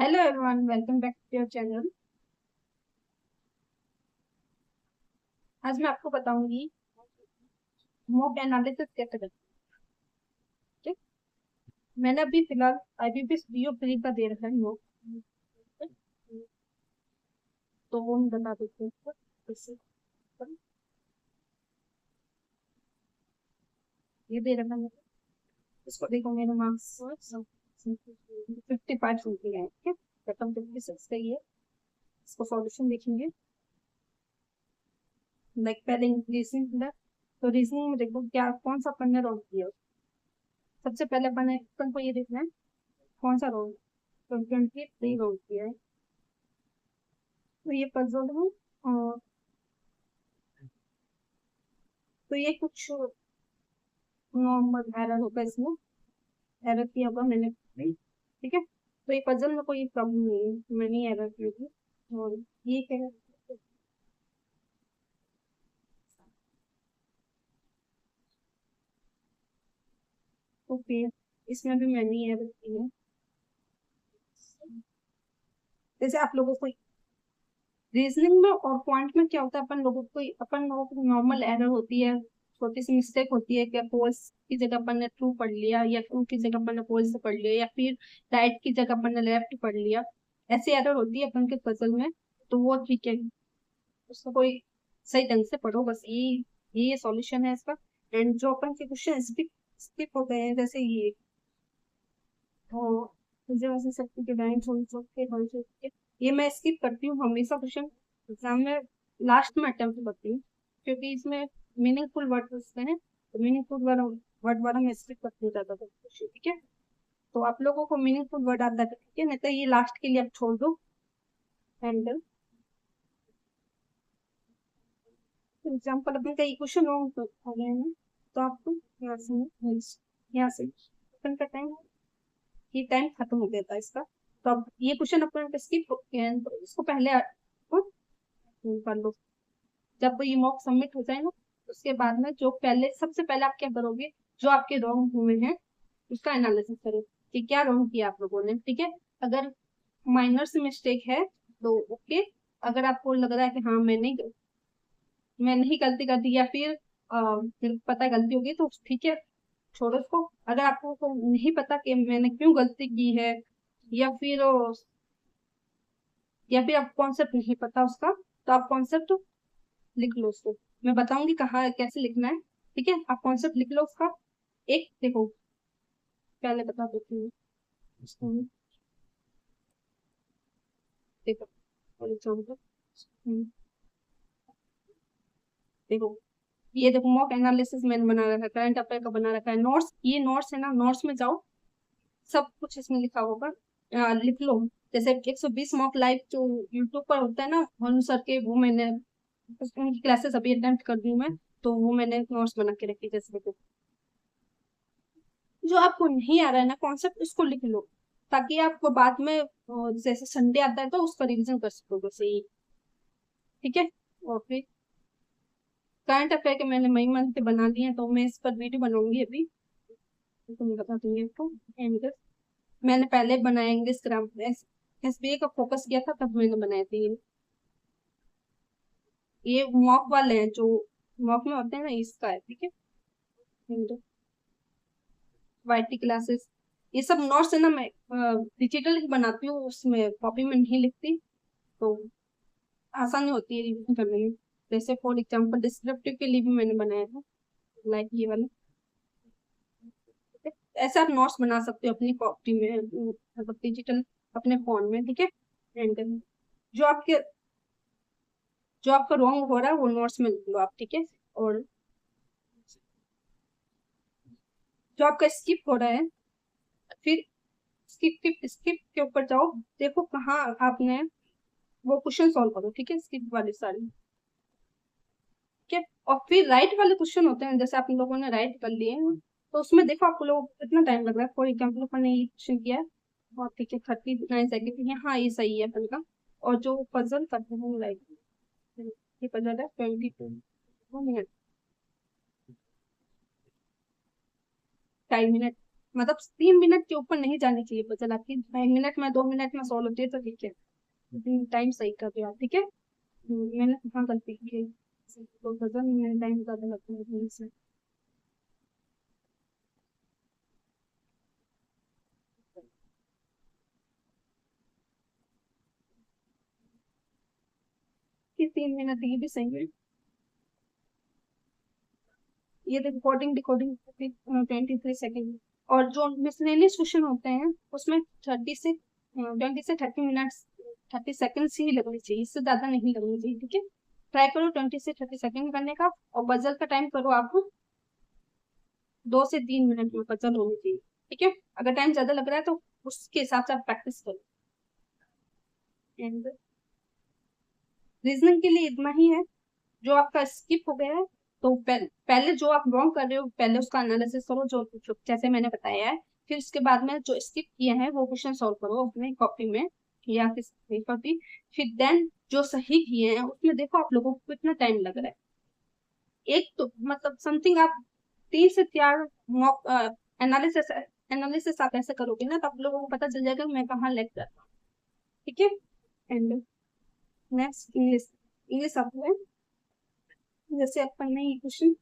Hello everyone, welcome back to your channel. आज मैं आपको बताऊंगी मॉक एनालिसिस कैसे करते हैं। ठीक, मैंने अभी फिलहाल आईबीपीएस बीओ फ्री का दे रखा है मॉक। तो वो हम बता देते हैं इसको कैसे। ये दे रखा है, इसको देखो मेरे मार्क्स 55 होते हैं। ठीक है, खत्म 56 का ही है। इसको सॉल्यूशन देखेंगे। लाइक पहले रीजनिंग, तो रीजनिंग में देखो क्या कौन सा अपन ने रॉन्ग किया। सबसे पहले अपन को ये देखना है कौन सा रॉन्ग, तो 23 रॉन्ग किया है। तो ये पजल है। और तो ये कुछ नॉर्मल एरर होगा इसमें, एरर किया होगा मैंने। ठीक है, तो ये पजल में कोई प्रॉब्लम नहीं है, मैंने एरर की होगी। और ये क्या है, तो फिर इसमें भी मैंने एरर की है। जैसे आप लोगों को रीजनिंग में और क्वांट में क्या होता है, अपन लोगों को नॉर्मल एरर होती है, छोटी सी मिस्टेक होती है। क्या पोल्स की जगह अपन ने ट्रू पढ़ लिया, या ट्रू की जगह अपन ने पोल्स पढ़ लिया, या फिर राइट की जगह अपन ने लेफ्ट पढ़ लिया। ऐसी एरर होती है अपन के पजल में। तो वो ठीक है, उसको कोई सही ढंग से पढ़ो, बस ये सॉल्यूशन है इसका। एंड जो अपन के क्वेश्चन स्किप हो गए हैं, जैसे ये तो मुझे वैसे शक्ति के बैंक छोड़ ये मैं स्किप करती हूँ हमेशा क्वेश्चन एग्जाम में, लास्ट में अटेम्प्ट करती हूँ, क्योंकि इसमें मीनिंगफुल वर्ड पूछते हैं। तो मीनिंगफुल वर्ड वाला मैं स्किप करती हूँ ज्यादातर क्वेश्चन। ठीक है, तो आप लोगों को मीनिंगफुल वर्ड आता है, ठीक है, नहीं तो ये लास्ट के लिए आप छोड़ दो। एंड एग्जाम्पल अपन का ये क्वेश्चन रॉन्ग हो गया है ना, तो आपको यहाँ से अपन का टाइम, ये टाइम खत्म हो गया था इसका। तो अब ये क्वेश्चन अपन स्किप हो गया है, तो इसको पहले आपको कर लो। जब ये मॉक सबमिट हो जाए ना, उसके बाद में जो पहले सबसे पहले आप क्या करोगे, जो आपके रॉन्ग हुए हैं उसका एनालिसिस करो कि क्या रॉन्ग किया आप लोगों ने। ठीक है, अगर माइनर से मिस्टेक है तो ओके। अगर आपको लग रहा है कि हाँ मैंने ही गलती कर दी, या फिर फिर पता है गलती होगी, तो ठीक है, छोड़ो उसको। अगर आपको को नहीं पता कि मैंने क्यों गलती की है, या फिर आप कॉन्सेप्ट नहीं पता उसका, तो आप कॉन्सेप्ट लिख लो उसको। मैं बताऊंगी कहाँ कैसे लिखना है। ठीक है, आप कॉन्सेप्ट लिख लो उसका। एक देखो, पहले बता देती हूँ इसको। देखो फॉर एग्जाम्पल, देखो ये देखो मॉक एनालिसिस मैंने बना रखा है, करंट अफेयर का बना रखा है। नोट्स, ये नोट्स है ना, नोट्स में जाओ, सब कुछ इसमें लिखा होगा। लिख लो। जैसे 120 मॉक लाइव जो यूट्यूब पर होता है ना भानु सर के, वो मैंने उनकी क्लासेस अभी अटेंड कर दी हूँ मैं। तो वो मैंने नोट्स बना के रखी। जैसे देखो, जो आपको नहीं आ रहा है ना कॉन्सेप्ट, उसको लिख लो, ताकि आपको बाद में जैसे संडे आता है तो उसका रिवीजन कर सको वैसे ही। ठीक है, और फिर करंट अफेयर के मैंने मई मंथ के बना लिए हैं, तो मैं इस पर वीडियो बनाऊंगी अभी, तो मैं बता दूंगी आपको। एंड मैंने पहले बनाया इंग्लिश ग्रामर, एसबीए का फोकस किया था, तब मैंने बनाए थे ये मॉक वाले हैं जो मॉक में होते हैं ना, इसका है। ठीक है, वाईटी क्लासेस, ये सब नोट्स है ना, मैं डिजिटल ही बनाती हूँ, उसमें कॉपी में नहीं लिखती, तो आसानी होती है रिवीजन करने में। जैसे फॉर एग्जाम्पल डिस्क्रिप्टिव के लिए भी मैंने बनाया था, लाइक ये वाला। ठीक है? ऐसे आप नोट्स बना सकते हो अपनी कॉपी में, मतलब डिजिटल अपने फोन में। ठीक है, एंड जो आपके जो आपका रॉन्ग हो रहा है वो नोट्स में लिख लो आप। ठीक है, और जो आपका स्किप हो रहा है, फिर स्किप स्किप के ऊपर जाओ, देखो कहाँ आपने वो क्वेश्चन सॉल्व करो। ठीक है, स्किप वाले सारे। ठीक है, और फिर राइट वाले क्वेश्चन होते हैं, जैसे आप लोगों ने राइट कर लिए हैं, तो उसमें देखो आपको लोग कितना टाइम लग रहा है। फॉर एग्जाम्पल अपन ने ये क्वेश्चन किया है, और ठीक है 39 सेकेंड, हाँ ये सही है अपन का। और जो पजल करते हैं लाइक, ये पजल है 22 मिनट, 2.5 मिनट, मतलब 3 मिनट के ऊपर नहीं जानी चाहिए पजल आपकी। 1 मिनट में 2 मिनट में सॉल्व होती है तो ठीक है, टाइम सही कर दिया आप, ठीक है। मैंने हाँ गलती की है, तो पजल में टाइम ज्यादा लगता है इसमें। कि 3 मिनट ये भी सही है। ये रिकॉर्डिंग डिकोडिंग 23 सेकेंड। और जो मिसलेनियस क्वेश्चन होते हैं उसमें 20 से 30 मिनट्स 30 सेकेंड्स ही लगनी चाहिए, इससे ज्यादा नहीं लगनी चाहिए, ठीक है। ट्राई करो 20 से 30 सेकेंड करने का, और बजल का टाइम करो आप 2 से 3 मिनट में बजल होनी चाहिए, ठीक है। अगर टाइम ज्यादा लग रहा है तो उसके हिसाब से आप प्रैक्टिस करो। एंड रीजनिंग के लिए इतना ही है। जो आपका स्किप हो गया है, तो पहले जो आप रॉन्ग कर रहे हो पहले उसका एनालिसिस करो, जो जैसे मैंने बताया है। फिर उसके बाद में जो स्किप किए हैं वो क्वेश्चन सॉल्व करो अपने कॉपी में या किस पेपर पे। फिर देन जो सही किए हैं उसमें देखो आप लोगों को कितना टाइम लग रहा है। एक तो मतलब समथिंग आप 3 से 4 मॉक एनालिसिस एनालिसिस आप ऐसे करोगे ना, तो आप लोगों को पता चल जाएगा मैं कहाँ लैग कर रहा हूँ, ठीक है। And next English. इंग्लिश आपको है, जैसे आप पढ़ना है ये क्वेश्चन,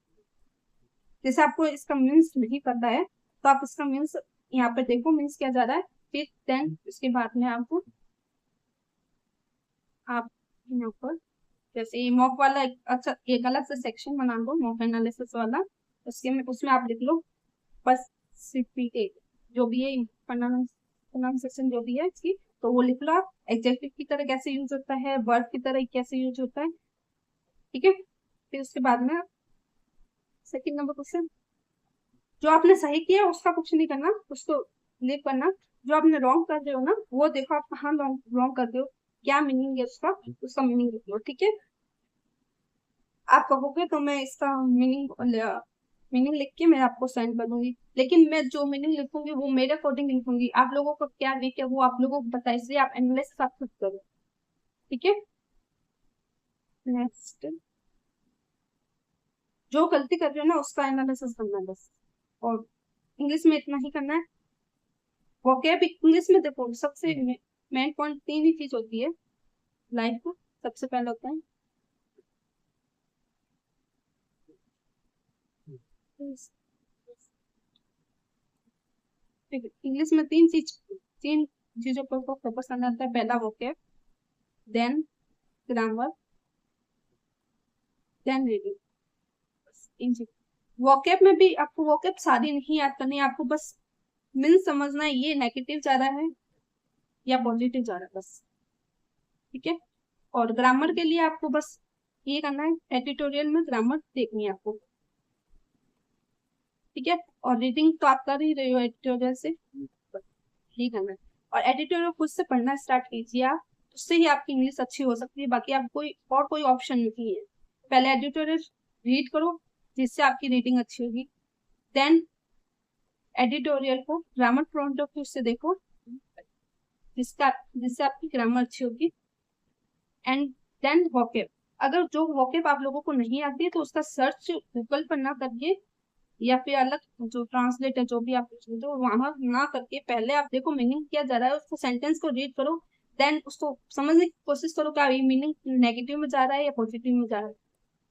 जैसे आपको इसका मीन्स नहीं पता है तो आप इसका मीन्स यहाँ पे देखो मीन्स क्या जा रहा है। फिर देन इसके बाद में आपको आप यहाँ पर जैसे ये मॉक वाला अच्छा एक अलग से सेक्शन बना दो मॉक एनालिसिस वाला। उसमें आप लिख लो precipitate, जो भी है प्रोनाउंसिएशन जो भी है इसकी, तो वो लिख लो आप। एडजेक्टिव की तरह कैसे यूज होता है, वर्ब की तरह कैसे यूज होता है, ठीक है। फिर उसके बाद में सेकंड नंबर क्वेश्चन, जो आपने सही किया उसका कुछ नहीं करना, उसको लीव करना। जो आपने रॉन्ग कर रहे हो ना वो देखो आप कहाँ रॉन्ग कर रहे हो, क्या मीनिंग है उसका, उसका मीनिंग लिख लो, ठीक है। आप कहोगे तो मैं इसका मीनिंग लिख के मैं आपको सेंड कर दूंगी, लेकिन मैं जो मीनिंग लिखूंगी वो मेरे अकॉर्डिंग लिखूंगी, आप लोगों को क्या वीक है वो आप लोगों को पता है, इसलिए आप एनालिसिस आप खुद करो, ठीक है। नेक्स्ट, जो गलती कर रहे हो ना उसका एनालिसिस करना बस, और इंग्लिश में इतना ही करना है। वोकैब इंग्लिश में देखो सबसे मेन पॉइंट 3 ही चीज होती है लाइफ में। सबसे पहला होता है इंग्लिश में 3 चीजों पर फोकस करना होता है। पहला vocab, then grammar, then reading. Vocab में भी आपको वोकैब सारी नहीं याद करनी, आपको बस मीन समझना है ये नेगेटिव जा रहा है या पॉजिटिव जा रहा है बस, ठीक है। और ग्रामर के लिए आपको बस ये करना है, एडिटोरियल में ग्रामर देखनी है आपको, ठीक है। और रीडिंग तो आप कर ही रहे हो एडिटोरियल से, ही करना है। और एडिटोरियल खुद से पढ़ना स्टार्ट कीजिए आप, उससे ही आपकी इंग्लिश अच्छी हो सकती है, बाकी आप कोई ऑप्शन नहीं है। पहले एडिटोरियल रीड करो जिससे आपकी रीडिंग अच्छी होगी, देन एडिटोरियल को ग्रामर पॉइंट ऑफ व्यू से देखो जिससे आपकी ग्रामर अच्छी होगी, एंड देन वोकैब। अगर जो वोकैब आप लोगों को नहीं आती है तो उसका सर्च गूगल पर ना करके या फिर अलग जो ट्रांसलेट है जो भी आप जो वहां ना करके पहले आप देखो मीनिंग क्या जा रहा है, उसको सेंटेंस को रीड करो, देन उसको समझने की कोशिश करो क्या ये मीनिंग नेगेटिव में जा रहा है या पॉजिटिव में जा रहा है,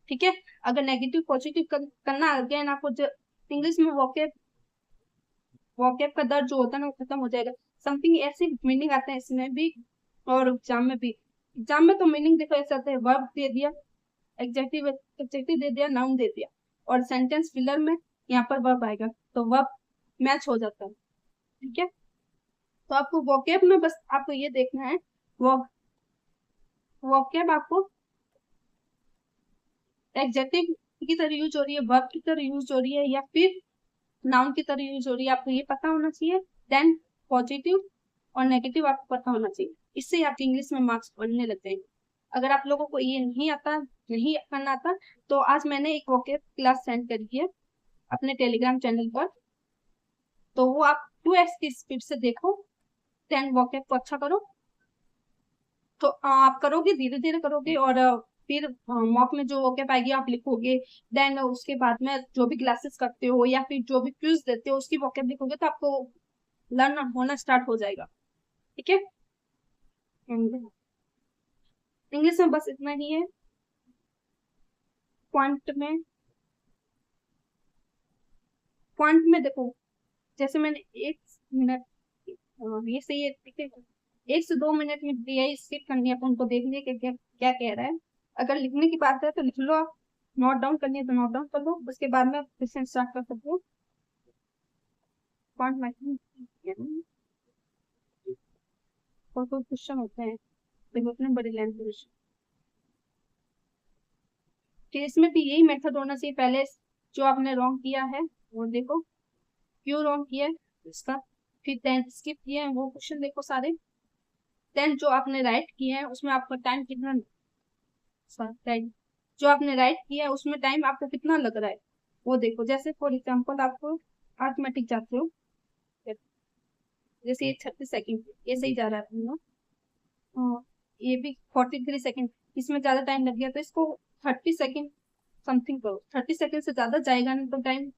ठीक है। अगर नेगेटिव पॉजिटिव करना अगेन आपको इंग्लिश में वोकैब वोकैब का दर्द जो होता है ना वो खत्म हो जाएगा। समथिंग ऐसी मीनिंग आता है इसमें भी और एग्जाम में भी। एग्जाम में तो मीनिंग देखो ऐसा आता है, वर्ब दे दिया, एडजेक्टिव दे दिया, नाउन दे दिया, और सेंटेंस फिलर में यहाँ पर वर्ब आएगा तो वर्ब मैच हो जाता है, ठीक है। तो आपको वोकैब में बस आपको ये देखना है वो वोकैब आपको एडजेक्टिव की तरह यूज हो रही है, वर्ब की तरह यूज हो रही है या फिर नाउन की तरह यूज हो रही है, आपको ये पता होना चाहिए। देन पॉजिटिव और नेगेटिव आपको पता होना चाहिए, इससे आपके इंग्लिश में मार्क्स बढ़ने लगते हैं। अगर आप लोगों को ये नहीं करना आता तो आज मैंने एक वोकैब क्लास सेंड करी है अपने टेलीग्राम चैनल पर, तो वो आप 2x की स्पीड से देखो, 10 वोकैब को अच्छा करो। तो आप करोगे धीरे धीरे करोगे और फिर मॉक में जो वोकैब आएगी आप लिखोगे, देन उसके बाद में जो भी क्लासेस करते हो या फिर जो भी क्विज देते हो उसकी वोकैब लिखोगे तो आपको लर्न होना स्टार्ट हो जाएगा। ठीक है, इंग्लिश में बस इतना ही है। क्वांट में, क्वांट में देखो, जैसे मैंने 1 मिनट, ये सही है, ठीक है, 1 से 2 मिनट में दिया है, स्किप करनी है, अपन को देखनी है कि क्या क्या कह रहा है। अगर लिखने की बात है तो लिख लो, आप नोट डाउन करनी है तो नोट डाउन कर लो, उसके बाद में फिर से स्टार्ट कर सकते हो। क्वांट मैथमेटिक्स और कोई क्वेश्चन होते हैं, देखो इतने बड़े लेंथ क्वेश्चन, फिर इसमें भी यही मेथड होना चाहिए। पहले जो आपने रॉन्ग किया है वो देखो, क्यों रॉन्ग किया है इसका, फिर 10 स्किप किए हैं वो क्वेश्चन देखो सारे, देन जो आपने राइट किए हैं उसमें आपका टाइम कितना, राइट, जो आपने राइट किया है उसमें टाइम आपको कितना लग रहा है वो देखो। जैसे फॉर एग्जाम्पल आपको अर्थमेटिक जाते हो, जैसे ये 36 सेकंड, ये सही जा रहा है अपना, ये भी 43 सेकंड, इसमें ज्यादा टाइम लग गया तो इसको 30 सेकंड समथिंग करो, 30 सेकंड से ज्यादा जाएगा नहीं तो टाइम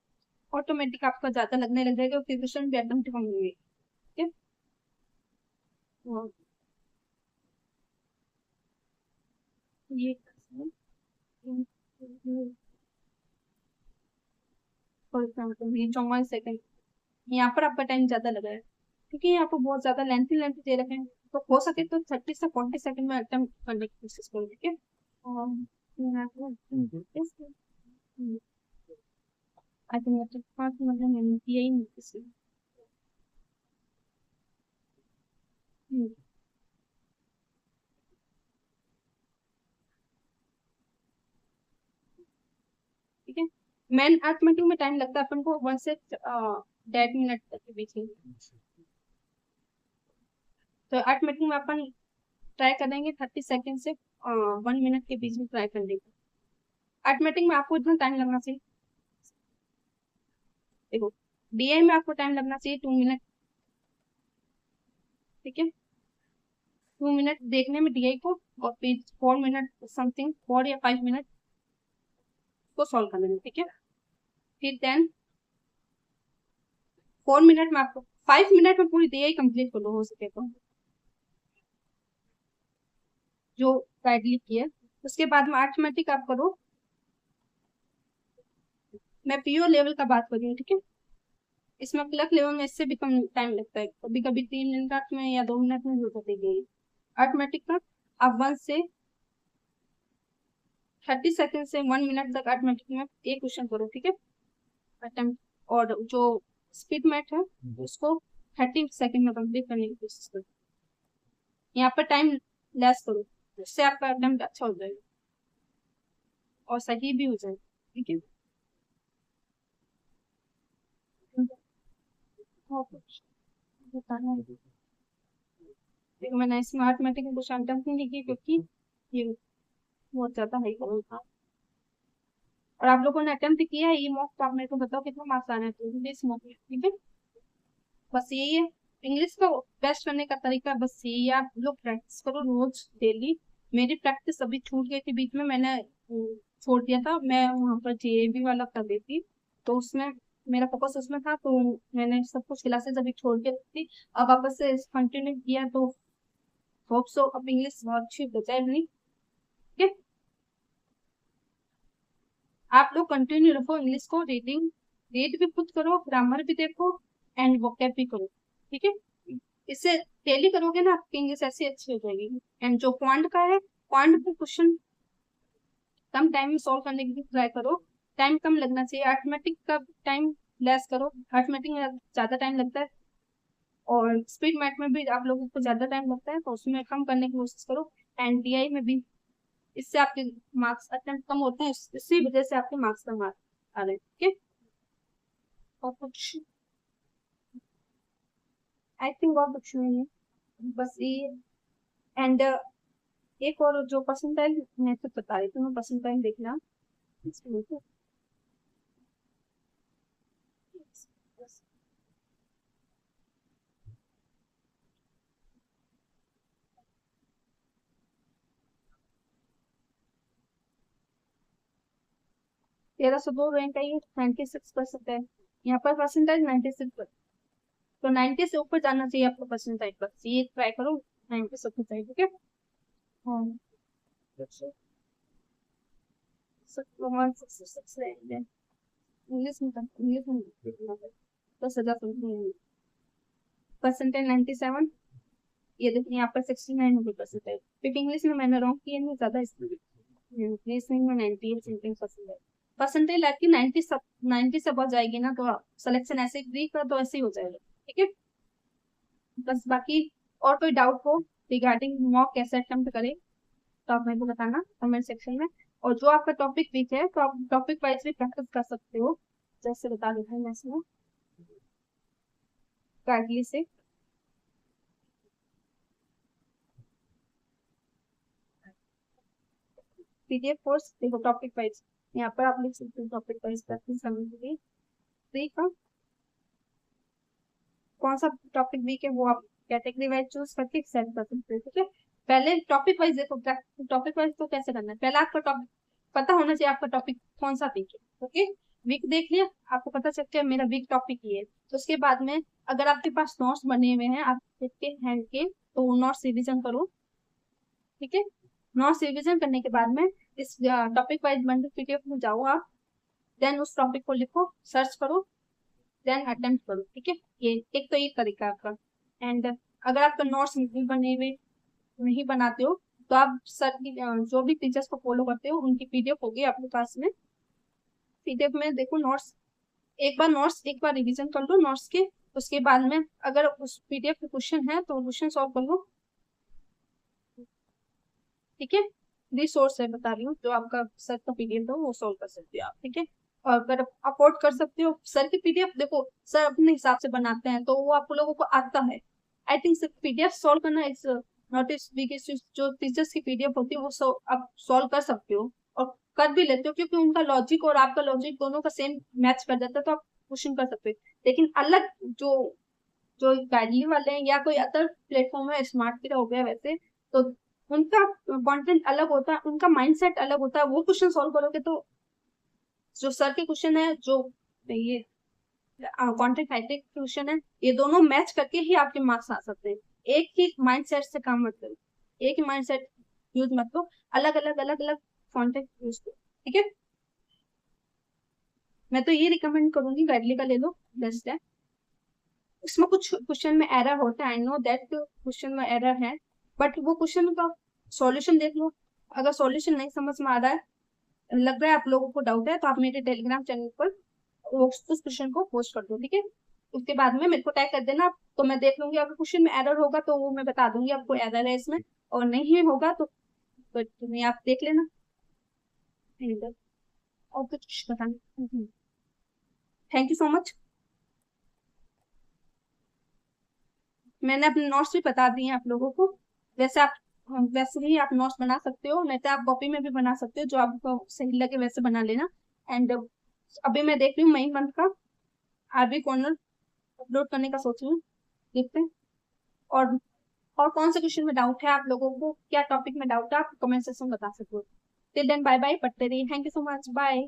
ऑटोमेटिक आपका ज्यादा लगने लग जाएगा, फिर क्वेश्चन भी एकदम ठीक होंगे। ठीक है, ये फॉर एग्जाम्पल ये 54 सेकंड, यहाँ पर आपका टाइम ज्यादा लग रहा है क्योंकि यहाँ पर बहुत ज्यादा लेंथी लेंथी दे रखे हैं, तो हो सके तो 30 से 40 सेकंड में अटेम्प्ट करने की कोशिश करो। ठीक है, और आई थिंक मतलब मैंने किया ही नहीं किसी। ठीक है, मेन अर्थमेटिक में टाइम लगता है अपन को 1 से 1.5 मिनट तक के बीच में, तो अर्थमेटिक में अपन ट्राई करेंगे 30 सेकंड से 1 मिनट के बीच में ट्राई करने का। अर्थमेटिक में आपको इतना टाइम लगना चाहिए, देखो डीआई में आपको टाइम लगना चाहिए 2 मिनट। ठीक है, 2 मिनट देखने में डीआई को, और फिर 4 मिनट समथिंग, 4 या 5 मिनट को सॉल्व करने में। ठीक है, फिर देन 4 मिनट में आपको 5 मिनट में पूरी डीआई कंप्लीट कर लो हो सके तो, जो गाइडली की है। उसके बाद में अर्थमेटिक आप करो, मैं पीओ लेवल का बात कर रही हूँ। ठीक है, इसमें क्लर्क लेवल में इससे भी कम टाइम लगता है, कभी कभी 3 मिनट में या 2 मिनट में हो जाती है अर्थमेटिक का। आप 1 से 30 सेकंड से 1 मिनट तक अर्थमेटिक में एक क्वेश्चन करो। ठीक है, अटेम्प्ट, और जो स्पीड मैथ है उसको 30 सेकंड में कंप्लीट करने की कोशिश करो, यहाँ पर टाइम लेस करो, जिससे आपका अटेम्प्ट अच्छा हो जाएगा और सही भी हो जाएगा। ठीक है, और कुछ बताना है? देखो मैंने इसमें अर्थमेटिक में कुछ अटेम्प्ट नहीं की क्योंकि ये बहुत ज्यादा हाई करो था, और आप लोगों ने अटेम्प्ट किया है ये मॉक, तो आप मेरे को बताओ कितना मार्क्स आना है तो इस मॉक में। ठीक है, बस यही है इंग्लिश का बेस्ट करने का तरीका, बस यही है, आप लोग प्रैक्टिस करो रोज डेली। मेरी प्रैक्टिस अभी छूट गई थी बीच में, मैंने छोड़ दिया था, मैं वहां पर जेएबी वाला कर रही थी, तो उसमें मेरा फोकस उसमें था, तो मैंने सब कुछ क्लासेस अभी छोड़ के थी, अब वापस से कंटिन्यू किया, तो होप सो अब इंग्लिश बहुत अच्छी हो जाए मेरी। ठीक है, आप लोग कंटिन्यू रखो इंग्लिश को, रीडिंग रीड भी खुद करो, ग्रामर भी देखो, एंड वोकैब भी करो। ठीक है, इससे डेली करोगे ना आपकी इंग्लिश ऐसी अच्छी हो जाएगी। एंड जो क्वांट का है, क्वांट पे क्वेश्चन कम टाइम में सॉल्व करने की ट्राई करो, टाइम कम लगना चाहिए। अर्थमेटिक का टाइम लेस करो, अर्थमेटिक में ज्यादा टाइम लगता है, और स्पीड मैथ में भी आप लोगों को ज्यादा टाइम लगता है, तो उसमें कम करने की कोशिश करो। एंड डीआई में भी, इससे आपके मार्क्स अटेम्प्ट कम होते हैं, इसी वजह से आपके मार्क्स कम आ रहे हैं। ठीक है, और कुछ आई थिंक और कुछ नहीं है, बस ये। एंड एक और जो परसेंटाइल मैं तो बता रही थी, मैं परसेंटाइल देखना इसमें तो, 1302 रैंक है, ये 96% है। यहाँ पर परसेंटाइज 96%, तो 90 से ऊपर जाना चाहिए आपको परसेंटाइज, बस ये ट्राई करो 90 से ऊपर चाहिए, ठीक है। हाँ, इंग्लिश में 10,000 परसेंटेज 97, ये देखिए यहाँ पर 69 होगी परसेंटेज, क्योंकि इंग्लिश में मैंने रॉन्ग किया नहीं ज्यादा, इसलिए इंग्लिश में 98 समथिंग परसेंटेज। परसेंटेज आपकी 90 से बढ़ जाएगी ना, तो सिलेक्शन ऐसे ही कर तो ऐसे ही हो जाएगा, ठीक है। बस बाकी और कोई डाउट हो रिगार्डिंग मॉक कैसे अटेम्प्ट करें तो आप मेरे को बताना कमेंट सेक्शन में। और जो आपका टॉपिक वीक है तो आप टॉपिक वाइज भी प्रैक्टिस कर सकते हो, जैसे बता देता हूँ मैं इसमें काइंडली से। पीडीएफ कोर्स देखो टॉपिक वाइज, यहाँ पर आप लिख सकते हो टॉपिक वाइज प्रैक्टिस करने के लिए, ठीक है। कौन सा टॉपिक वीक है वो आप कैटेगरी वाइज चूज करके सेट कर सकते हो, ठीक है। पहले टॉपिक वाइज देखो, टॉपिक वाइज तो कैसे करना है, पहले आपका टॉपिक पता होना चाहिए, आपका टॉपिक कौन सा वीक है, ओके। वीक देख लिया, आपको पता चल गया मेरा वीक टॉपिक ये है, तो उसके बाद में अगर आपके पास नोट्स बने हुए हैं आपके हैंड के, तो नोट्स रिविजन करो, ठीक है। नोट्स रिविजन करने के बाद में इस टॉपिक वाइज बंडल पीडीएफ में जाओ आप, देन उस टॉपिक को लिखो, सर्च करो, देन अटेम्प्ट करो, ठीक है। ये एक तो ये तरीका आपका। एंड अगर आपका नोट्स नहीं बने हुए, नहीं बनाते हो, तो आप सर की जो भी टीचर्स को फॉलो करते हो उनकी पीडीएफ होगी आपके पास में, पीडीएफ में देखो नोट्स, एक बार रिवीजन कर लो नोट्स के, उसके बाद में अगर उस पीडीएफ के क्वेश्चन है तो क्वेश्चन सॉल्व कर लो, ठीक है। रिसोर्स है बता रही हूँ, जो आपका सर का पीडीएफ हो वो सॉल्व कर सकते हो आप, ठीक है। और अगर अफोर्ड कर सकते हो सर की पीडीएफ, देखो सर अपने हिसाब से बनाते हैं तो वो आप लोगों को आता है। I think sir PDF solve करना is not is big issue, जो टीचर्स की पीडीएफ होती है वो आप सॉल्व कर सकते हो और कर भी लेते हो, क्योंकि उनका लॉजिक और आपका लॉजिक दोनों का सेम मैच कर जाता है, तो आप क्वेश्चन कर सकते हो। लेकिन अलग जो जो गाइडली वाले हैं या कोई अदर प्लेटफॉर्म है, स्मार्ट की हो गया वैसे, तो उनका कंटेंट अलग होता है, उनका माइंडसेट अलग होता है, वो क्वेश्चन सॉल्व करोगे तो जो सर के क्वेश्चन है, जो ये कंटेंट राइटिंग क्वेश्चन है, ये दोनों मैच करके ही आपके मार्क्स आ सकते हैं। एक ही माइंडसेट से काम मत करो, एक ही माइंडसेट यूज मत करो, अलग अलग अलग अलग कंटेंट यूज करो, ठीक है। मैं तो ये रिकमेंड करूंगी गाइडली का ले लो, बेस्ट है। उसमें कुछ क्वेश्चन में एरर होता है, आई नो दैट क्वेश्चन में एरर है, बट वो क्वेश्चन का सॉल्यूशन देख लो। अगर सॉल्यूशन नहीं समझ में आ रहा है, लग रहा है आप लोगों को डाउट है, तो आप मेरे टेलीग्राम चैनल पर उस क्वेश्चन को पोस्ट कर दो, ठीक है। उसके बाद में मेरे को टैग कर देना, तो मैं देख लूंगी, अगर क्वेश्चन में एरर होगा तो वो मैं बता दूंगी आपको एरर है इसमें, और नहीं होगा तो तुम्हें आप देख लेना, और कुछ बताना। Thank you so much. मैंने अपने नोट्स भी बता दिए हैं आप लोगों को, वैसे आप वैसे ही आप नोट्स बना सकते हो, नहीं तो आप कॉपी में भी बना सकते हो, जो आपको सही लगे वैसे बना लेना। एंड अभी मैं देख रही हूँ मई मंथ का आरबी कॉर्नर अपलोड करने का सोच रही हूँ, देखते हैं। और और कौन से क्वेश्चन में डाउट है आप लोगों को, क्या टॉपिक में डाउट है, आप कमेंट सेक्शन में बता सकते हो। टिल देन बाय बाय, पढ़ते रहिए, thank you so much, bye.